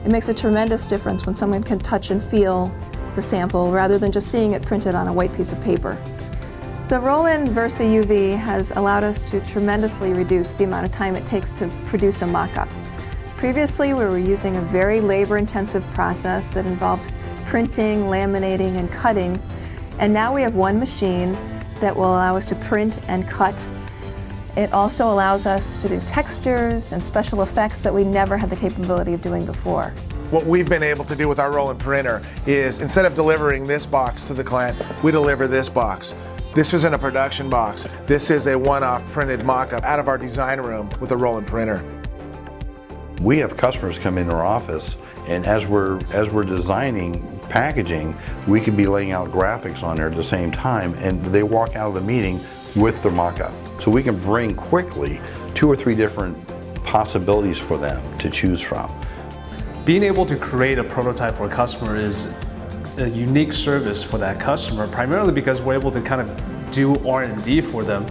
It makes a tremendous difference when someone can touch and feel the sample rather than just seeing it printed on a white piece of paper. The Roland VersaUV has allowed us to tremendously reduce the amount of time it takes to produce a mock-up. Previously, we were using a very labor-intensive process that involved printing, laminating, and cutting, and now we have one machine that will allow us to print and cut. It also allows us to do textures and special effects that we never had the capability of doing before. What we've been able to do with our Roland printer is, instead of delivering this box to the client, we deliver this box. This isn't a production box. This is a one-off printed mock-up out of our design room with a Roland printer. We have customers come into our office, and as we're designing packaging, we could be laying out graphics on there at the same time, and they walk out of the meeting with the mock-up. So we can bring quickly 2 or 3 different possibilities for them to choose from. Being able to create a prototype for a customer is a unique service for that customer, primarily because we're able to kind of do R&D for them.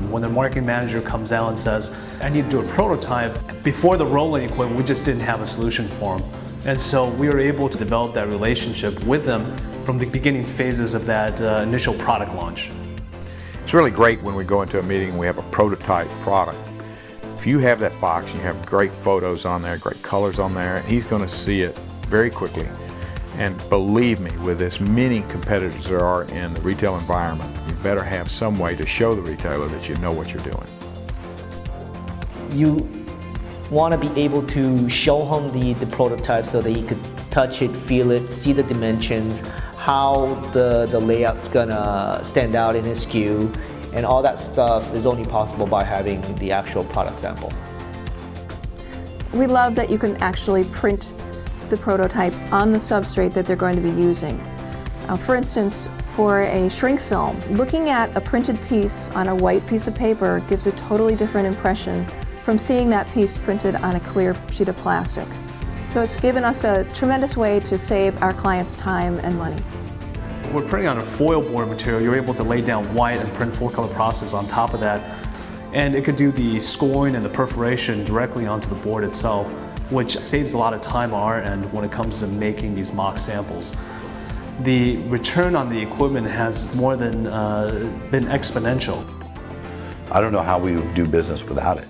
When the marketing manager comes out and says, I need to do a prototype, before the Roland equipment, we just didn't have a solution for them. And so we were able to develop that relationship with them from the beginning phases of that initial product launch. It's really great when we go into a meeting and we have a prototype product. If you have that box and you have great photos on there, great colors on there, he's going to see it very quickly. And believe me, with as many competitors there are in the retail environment, you better have some way to show the retailer that you know what you're doing. You want to be able to show him the prototype so that he could touch it, feel it, see the dimensions, how the layout's gonna stand out in his SKU, and all that stuff is only possible by having the actual product sample. We love that you can actually print the prototype on the substrate that they're going to be using. For instance, for a shrink film, looking at a printed piece on a white piece of paper gives a totally different impression from seeing that piece printed on a clear sheet of plastic. So it's given us a tremendous way to save our clients time and money. If we're printing on a foil board material, you're able to lay down white and print 4-color process on top of that. And it could do the scoring and the perforation directly onto the board itself, which saves a lot of time on our end when it comes to making these mock samples. The return on the equipment has more than been exponential. I don't know how we would do business without it.